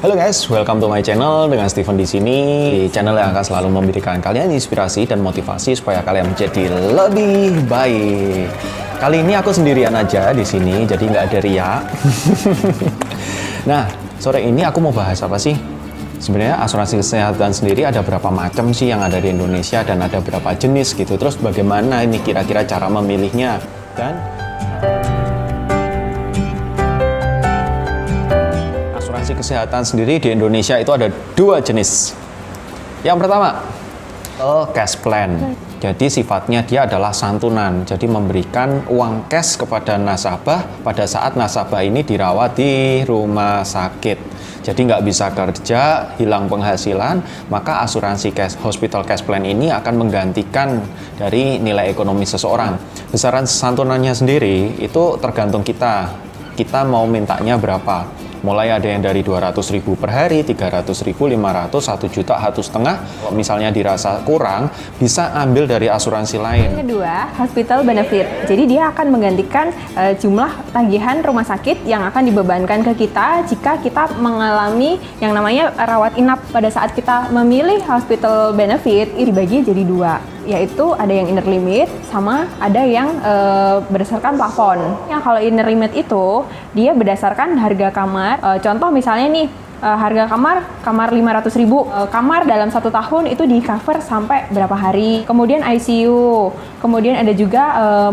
Halo guys, welcome to my channel dengan Steven di sini. Di channel yang akan selalu memberikan kalian inspirasi dan motivasi supaya kalian menjadi lebih baik. Kali ini aku sendirian aja di sini, jadi nggak ada Ria. Nah, sore ini aku mau bahas apa sih? Sebenarnya asuransi kesehatan sendiri ada berapa macam sih yang ada di Indonesia dan ada berapa jenis gitu. Terus bagaimana ini kira-kira cara memilihnya? Dan asuransi kesehatan sendiri di Indonesia itu ada dua jenis. Yang pertama, cash plan. Jadi sifatnya dia adalah santunan. Jadi memberikan uang cash kepada nasabah pada saat nasabah ini dirawat di rumah sakit. Jadi nggak bisa kerja, hilang penghasilan, maka asuransi hospital cash plan ini akan menggantikan dari nilai ekonomi seseorang. Besaran santunannya sendiri itu tergantung kita mau mintanya berapa. Mulai ada yang dari 200.000 per hari, 300.000, 500, 1 juta, 1,5 juta. Kalau misalnya dirasa kurang, bisa ambil dari asuransi lain. Yang kedua, hospital benefit. Jadi dia akan menggantikan jumlah tagihan rumah sakit yang akan dibebankan ke kita jika kita mengalami yang namanya rawat inap. Pada saat kita memilih hospital benefit, ini dibagi jadi dua, yaitu ada yang inner limit sama ada yang berdasarkan plafon. Yang kalau inner limit itu dia berdasarkan harga kamar. Contoh misalnya nih, harga kamar 500.000, kamar dalam 1 tahun itu di cover sampai berapa hari. Kemudian ICU, kemudian ada juga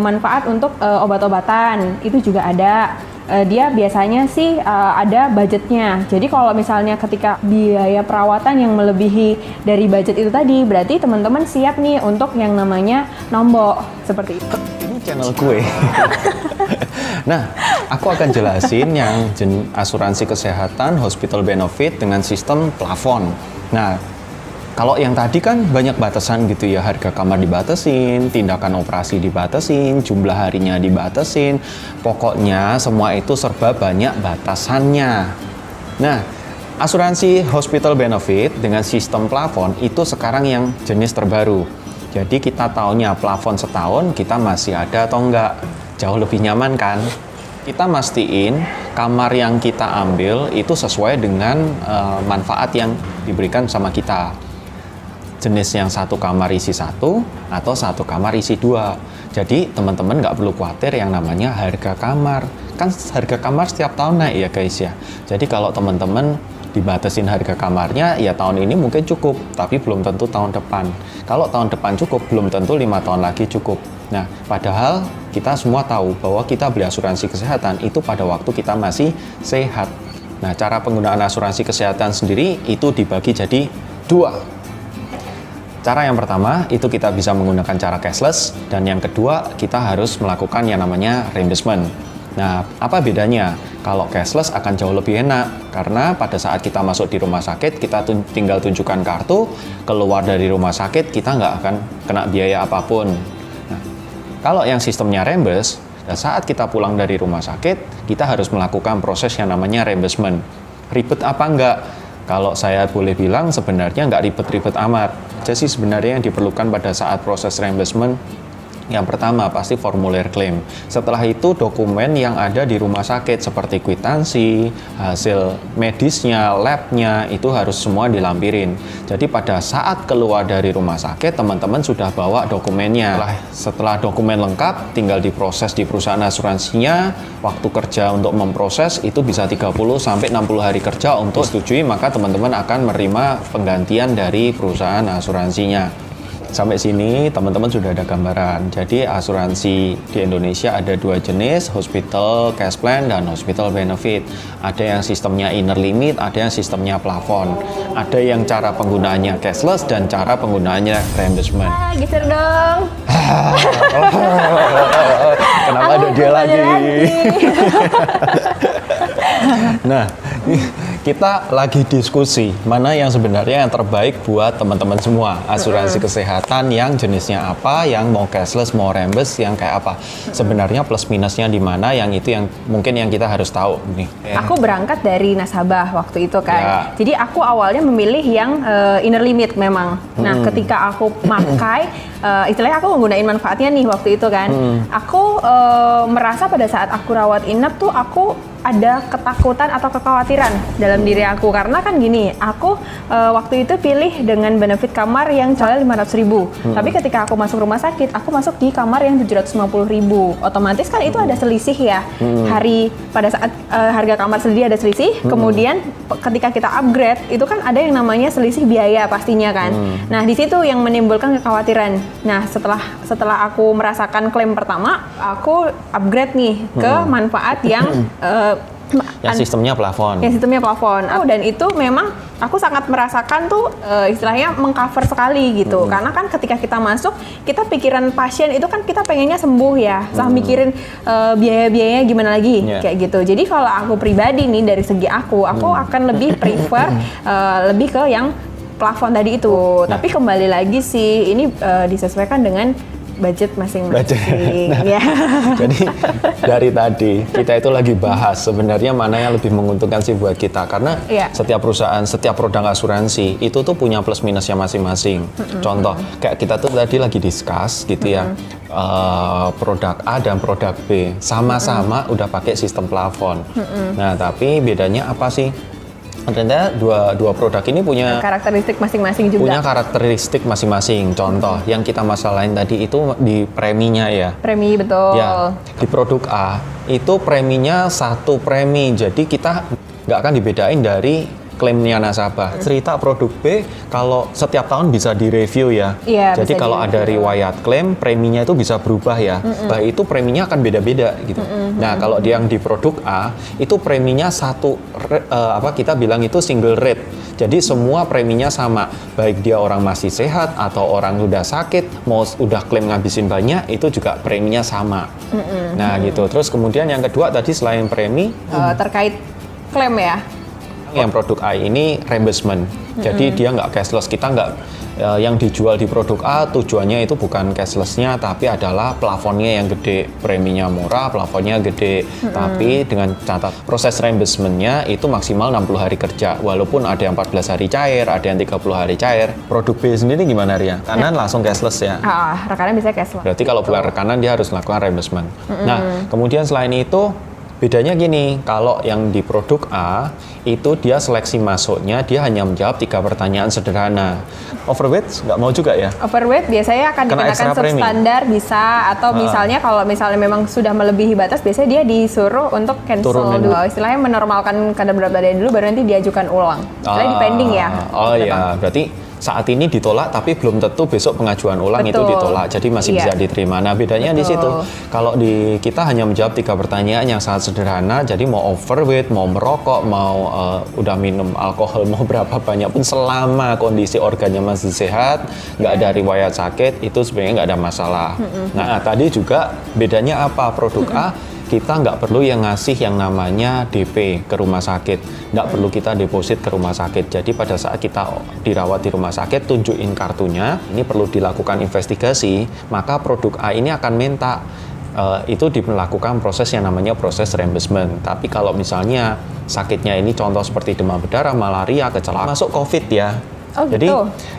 manfaat untuk obat-obatan, itu juga ada. Dia biasanya sih ada budgetnya. Jadi kalau misalnya ketika biaya perawatan yang melebihi dari budget itu tadi, berarti teman-teman siap nih untuk yang namanya nombok seperti itu. Ini channel gue. Nah, aku akan jelasin yang asuransi kesehatan hospital benefit dengan sistem plafon. Nah, kalau yang tadi kan banyak batasan gitu ya, harga kamar dibatasin, tindakan operasi dibatasin, jumlah harinya dibatasin. Pokoknya semua itu serba banyak batasannya. Nah, asuransi hospital benefit dengan sistem plafon itu sekarang yang jenis terbaru. Jadi kita taunya plafon setahun, kita masih ada atau enggak. Jauh lebih nyaman kan? Kita mastiin kamar yang kita ambil itu sesuai dengan manfaat yang diberikan sama kita. Jenis yang 1 kamar isi 1 atau 1 kamar isi 2. Jadi teman-teman nggak perlu khawatir yang namanya harga kamar. Kan harga kamar setiap tahun naik ya guys ya. Jadi kalau teman-teman dibatasin harga kamarnya, ya tahun ini mungkin cukup, tapi belum tentu tahun depan. Kalau tahun depan cukup, belum tentu 5 tahun lagi cukup. Nah, padahal kita semua tahu bahwa kita beli asuransi kesehatan itu pada waktu kita masih sehat. Nah, cara penggunaan asuransi kesehatan sendiri itu dibagi jadi 2. Cara yang pertama itu kita bisa menggunakan cara cashless, dan yang kedua kita harus melakukan yang namanya reimbursement. Nah, apa bedanya? Kalau cashless akan jauh lebih enak, karena pada saat kita masuk di rumah sakit, kita tinggal tunjukkan kartu, keluar dari rumah sakit, kita nggak akan kena biaya apapun. Nah, kalau yang sistemnya reimburse, saat kita pulang dari rumah sakit, kita harus melakukan proses yang namanya reimbursement. Ribet apa enggak? Kalau saya boleh bilang, sebenarnya nggak ribet-ribet amat. Jadi sebenarnya yang diperlukan pada saat proses reimbursement, yang pertama pasti formulir klaim. Setelah itu dokumen yang ada di rumah sakit seperti kwitansi, hasil medisnya, labnya itu harus semua dilampirin. Jadi pada saat keluar dari rumah sakit teman-teman sudah bawa dokumennya. Setelah dokumen lengkap tinggal diproses di perusahaan asuransinya. Waktu kerja untuk memproses itu bisa 30 sampai 60 hari kerja untuk setujui, maka teman-teman akan menerima penggantian dari perusahaan asuransinya. Sampai sini teman-teman sudah ada gambaran. Jadi asuransi di Indonesia ada 2 jenis, hospital cash plan dan hospital benefit. Ada yang sistemnya inner limit, ada yang sistemnya plafon. Ada yang cara penggunaannya cashless dan cara penggunaannya reimbursement. Geser dong. Kenapa ada dia lagi? Nah, kita lagi diskusi mana yang sebenarnya yang terbaik buat teman-teman semua. Asuransi kesehatan yang jenisnya apa, yang mau cashless, mau reimburse, yang kayak apa. Sebenarnya plus minusnya di mana, yang itu yang mungkin yang kita harus tahu nih. Aku berangkat dari nasabah waktu itu kan. Ya. Jadi aku awalnya memilih yang inner limit memang. Nah, ketika aku pakai, istilahnya aku menggunakan manfaatnya nih waktu itu kan. Aku merasa pada saat aku rawat inap tuh aku ada ketakutan atau kekhawatiran dalam diri aku, karena kan gini, aku waktu itu pilih dengan benefit kamar yang soalnya 500.000, tapi ketika aku masuk rumah sakit, aku masuk di kamar yang 750.000, otomatis kan itu ada selisih ya, hari pada saat harga kamar sendiri ada selisih, kemudian ketika kita upgrade itu kan ada yang namanya selisih biaya pastinya kan. Nah di situ yang menimbulkan kekhawatiran. Nah setelah aku merasakan klaim pertama, aku upgrade nih ke manfaat yang sistemnya plafon. Yang sistemnya plafon. Dan itu memang aku sangat merasakan tuh istilahnya mengcover sekali gitu. Karena kan ketika kita masuk, kita pikiran pasien itu kan kita pengennya sembuh ya. Mikirin biaya-biayanya gimana lagi kayak gitu. Jadi kalau aku pribadi nih dari segi aku akan lebih prefer lebih ke yang plafon tadi itu. Tapi kembali lagi sih ini disesuaikan dengan budget masing-masing. Nah, ya. Jadi dari tadi kita itu lagi bahas sebenarnya mana yang lebih menguntungkan sih buat kita, karena setiap perusahaan, setiap produk asuransi itu tuh punya plus minusnya masing-masing. Contoh kayak kita tuh tadi lagi discuss gitu ya, produk A dan produk B sama-sama udah pakai sistem plafon. Nah tapi bedanya apa sih? Ternyata dua produk ini punya karakteristik masing-masing juga. Punya karakteristik masing-masing. Contoh yang kita masalahin tadi itu di preminya ya. Premi, betul. Ya, di produk A itu preminya satu premi. Jadi kita nggak akan dibedain dari klaimnya nasabah. Cerita produk B kalau setiap tahun bisa direview ya. Jadi kalau ada riwayat klaim, preminya itu bisa berubah ya. Itu preminya akan beda-beda gitu. Nah, kalau yang di produk A itu preminya satu kita bilang itu single rate. Jadi semua preminya sama. Baik dia orang masih sehat atau orang udah sakit, mau udah klaim ngabisin banyak, itu juga preminya sama. Nah, gitu. Terus kemudian yang kedua tadi selain premi terkait klaim ya. Yang produk A ini reimbursement, jadi dia nggak cashless. Kita nggak yang dijual di produk A tujuannya itu bukan cashlessnya, tapi adalah plafonnya yang gede, preminya murah, plafonnya gede. Tapi dengan catat proses reimbursementnya itu maksimal 60 hari kerja, walaupun ada yang 14 hari cair, ada yang 30 hari cair. Produk B sendiri gimana Ria? Rekanan langsung cashless ya? Rekanan bisa cashless. Berarti kalau bukan rekanan dia harus melakukan reimbursement. Nah, kemudian selain itu bedanya gini, kalau yang di produk A itu dia seleksi masuknya, dia hanya menjawab 3 pertanyaan sederhana. Overweight nggak mau juga ya? Overweight biasanya akan dikenakan substandar bisa, atau misalnya kalau misalnya memang sudah melebihi batas, biasanya dia disuruh untuk cancel dulu. Istilahnya menormalkan kadar berat badan dulu, baru nanti diajukan ulang. Istilahnya depending ya. Oh iya, berarti saat ini ditolak, tapi belum tentu besok pengajuan ulang itu ditolak, jadi masih bisa diterima. Nah bedanya di situ, kalau di kita hanya menjawab 3 pertanyaan yang sangat sederhana, jadi mau overweight, mau merokok, mau udah minum alkohol, mau berapa banyak pun selama kondisi organnya masih sehat, nggak ada riwayat sakit, itu sebenarnya nggak ada masalah. Nah tadi juga bedanya apa, produk A kita nggak perlu yang ngasih yang namanya DP ke rumah sakit, nggak perlu kita deposit ke rumah sakit. Jadi pada saat kita dirawat di rumah sakit, tunjukin kartunya, ini perlu dilakukan investigasi, maka produk A ini akan minta itu dilakukan proses yang namanya proses reimbursement. Tapi kalau misalnya sakitnya ini contoh seperti demam berdarah, malaria, kecelakaan, masuk COVID ya. Jadi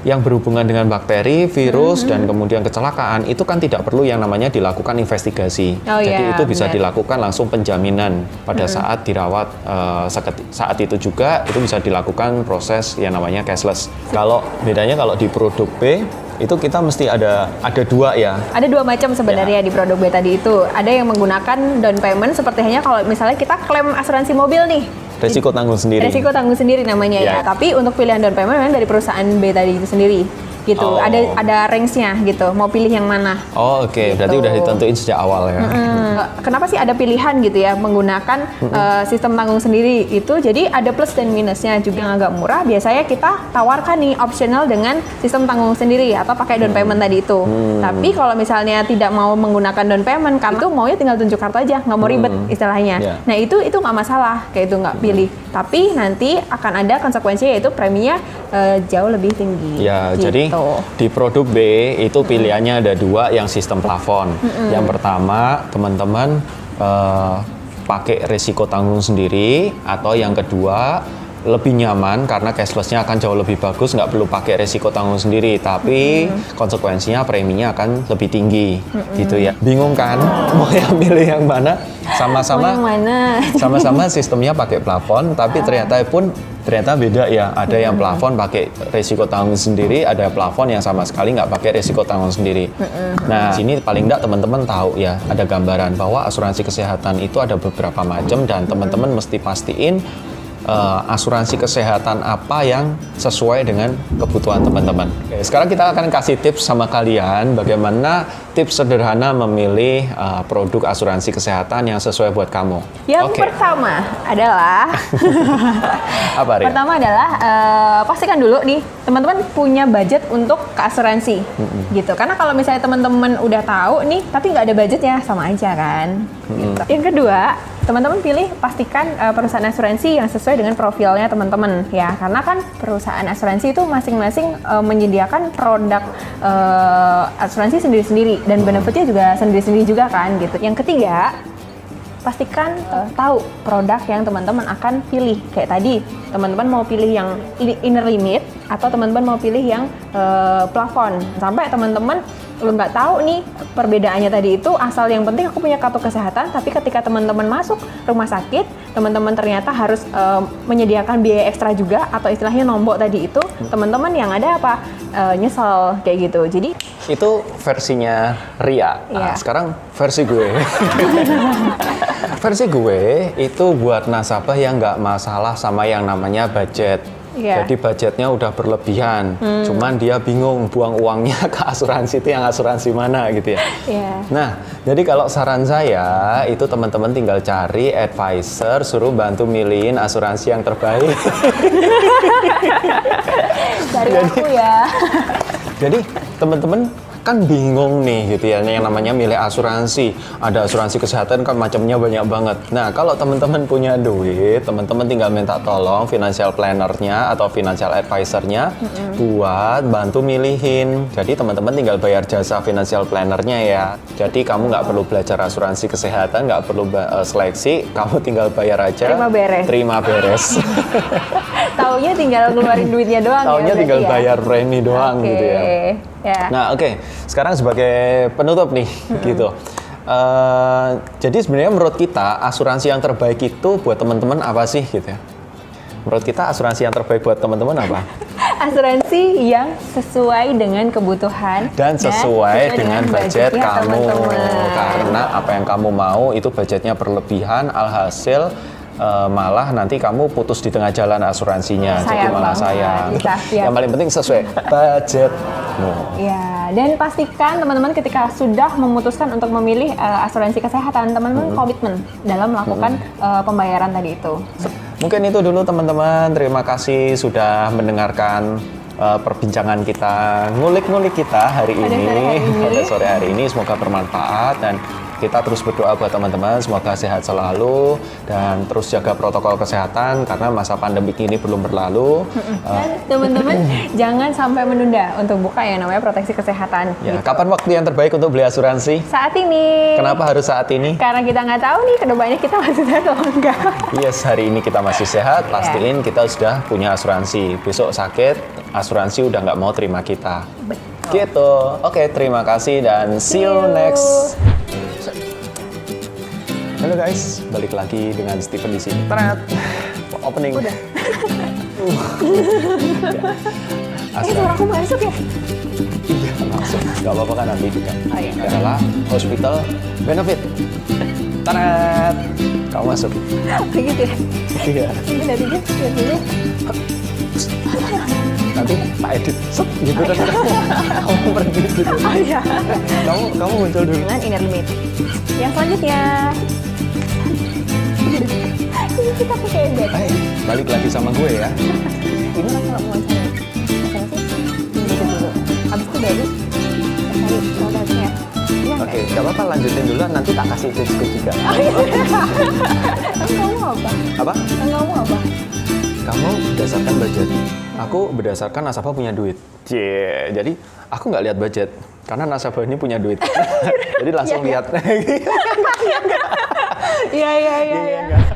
yang berhubungan dengan bakteri, virus, dan kemudian kecelakaan itu kan tidak perlu yang namanya dilakukan investigasi. Jadi itu bisa dilakukan langsung penjaminan pada saat dirawat. Saat itu juga itu bisa dilakukan proses yang namanya cashless. Kalau bedanya kalau di produk B itu kita mesti ada 2 ya. Ada 2 macam sebenarnya di produk B tadi itu. Ada yang menggunakan down payment seperti hanya kalau misalnya kita klaim asuransi mobil nih. Resiko tanggung sendiri. Resiko tanggung sendiri namanya ya. Tapi untuk pilihan down payment memang dari perusahaan B tadi itu sendiri. Gitu. Ada range-nya gitu. Mau pilih yang mana? Oke. Berarti udah ditentuin sejak awal ya. Kenapa sih ada pilihan gitu ya menggunakan sistem tanggung sendiri itu? Jadi ada plus dan minusnya juga. Yang agak murah biasanya kita tawarkan nih optional dengan sistem tanggung sendiri atau pakai down payment tadi itu. Tapi kalau misalnya tidak mau menggunakan down payment, kamu tuh maunya tinggal tunjuk kartu aja, nggak mau ribet istilahnya. Nah itu nggak masalah kayak itu nggak pilih. Tapi nanti akan ada konsekuensinya, yaitu preminya jauh lebih tinggi. Ya, gitu. Jadi di produk B itu pilihannya ada 2 yang sistem plafon. Yang pertama teman-teman pakai resiko tanggung sendiri, atau yang kedua lebih nyaman karena cashless-nya akan jauh lebih bagus, nggak perlu pakai resiko tanggung sendiri, tapi konsekuensinya preminya akan lebih tinggi, gitu ya. Bingung kan? Mau yang milih yang mana? Sama-sama, Mau yang mana? sama-sama sistemnya pakai plafon, tapi ternyata beda ya. Ada yang plafon pakai resiko tanggung sendiri, ada plafon yang sama sekali nggak pakai resiko tanggung sendiri. Nah, sini paling nggak teman-teman tahu ya, ada gambaran bahwa asuransi kesehatan itu ada beberapa macam dan teman-teman mesti pastiin asuransi kesehatan apa yang sesuai dengan kebutuhan teman-teman. Oke, sekarang kita akan kasih tips sama kalian bagaimana tips sederhana memilih produk asuransi kesehatan yang sesuai buat kamu. Yang pertama adalah apa, Ria? Pertama adalah pastikan dulu nih teman-teman punya budget untuk ke asuransi, gitu. Karena kalau misalnya teman-teman udah tahu nih, tapi nggak ada budgetnya, sama aja kan. Gitu. Yang kedua, teman-teman pastikan perusahaan asuransi yang sesuai dengan profilnya teman-teman ya, karena kan perusahaan asuransi itu masing-masing menyediakan produk asuransi sendiri-sendiri dan benefitnya juga sendiri-sendiri juga kan gitu. Yang ketiga, pastikan tahu produk yang teman-teman akan pilih. Kayak tadi, teman-teman mau pilih yang inner limit atau teman-teman mau pilih yang plafon. Sampai teman-teman lu nggak tahu nih perbedaannya tadi itu, asal yang penting aku punya kartu kesehatan, tapi ketika teman-teman masuk rumah sakit, teman-teman ternyata harus menyediakan biaya ekstra juga, atau istilahnya nombok tadi itu, teman-teman yang ada apa? Nyesel kayak gitu. Jadi itu versinya Ria. Iya. Sekarang versi gue. Versi gue itu buat nasabah yang nggak masalah sama yang namanya budget. Iya. Jadi budgetnya udah berlebihan, cuman dia bingung buang uangnya ke asuransi itu yang asuransi mana gitu ya. Iya. Nah, jadi kalau saran saya itu teman-teman tinggal cari advisor, suruh bantu milihin asuransi yang terbaik. Dari aku ya. Jadi teman-teman kan bingung nih gitu ya, yang namanya milih asuransi. Ada asuransi kesehatan kan macamnya banyak banget. Nah, kalau teman-teman punya duit, teman-teman tinggal minta tolong financial planner-nya atau financial advisor-nya buat bantu milihin. Jadi teman-teman tinggal bayar jasa financial planner-nya ya. Jadi kamu nggak perlu belajar asuransi kesehatan, nggak perlu seleksi, kamu tinggal bayar aja. Terima beres. Taunya tinggal keluarin duitnya doang. Taunya ya, tinggal ya? bayar premi doang gitu ya. Ya. Nah, oke. Sekarang sebagai penutup nih, gitu. Jadi sebenarnya menurut kita asuransi yang terbaik itu buat teman-teman apa sih, gitu ya? Menurut kita asuransi yang terbaik buat teman-teman apa? Asuransi yang sesuai dengan kebutuhan dan sesuai dengan budget budgetnya kamu. teman-teman. Karena apa yang kamu mau itu budgetnya berlebihan, alhasil malah nanti kamu putus di tengah jalan asuransinya. Sayang jadi malah banget. sayang. Ya. Yang paling penting sesuai budget. Ya, dan pastikan teman-teman ketika sudah memutuskan untuk memilih asuransi kesehatan, teman-teman komitmen dalam melakukan pembayaran tadi itu. Mungkin itu dulu teman-teman. Terima kasih sudah mendengarkan perbincangan kita, ngulik-ngulik kita hari ini. Pada sore hari ini. Semoga bermanfaat dan kita terus berdoa buat teman-teman, semoga sehat selalu dan terus jaga protokol kesehatan karena masa pandemik ini belum berlalu. Dan teman-teman jangan sampai menunda untuk buka yang namanya proteksi kesehatan. Ya, gitu. kapan waktu yang terbaik untuk beli asuransi? Saat ini. Kenapa harus saat ini? Karena kita nggak tahu nih kedepannya kita masih sehat atau enggak. Yes, hari ini kita masih sehat, pastiin kita sudah punya asuransi. Besok sakit, asuransi udah nggak mau terima kita. Betul. Gitu. Oke, terima kasih dan see you next. Halo guys, balik lagi dengan Steven di sini. Teret. Opening. Udah. Suara aku masuk ya? Iya, langsung. Gak apa-apa kan nanti juga. Oh, iya. Adalah hospital benefit. Teret. Kamu masuk. Begitu ya? Iya. Ini dari dulu. Nanti tak edit. Set, gitu kan. Kamu pergi gitu. Oh iya. Kamu muncul dulu. Dengan inner limit. Yang selanjutnya. Ini kita pakai bed. Balik lagi sama gue ya. Ini kan kalau mau cari gitu dulu. Habis itu baru cari produknya. Iya, Oke, gak apa-apa lanjutin dulu, nanti tak kasih tips juga. Kamu apa? Apa? Kamu apa? Kamu berdasarkan budget. Aku berdasarkan nasabah punya duit. Jadi aku nggak lihat budget karena nasabah ini punya duit. Jadi langsung lihat. Iya.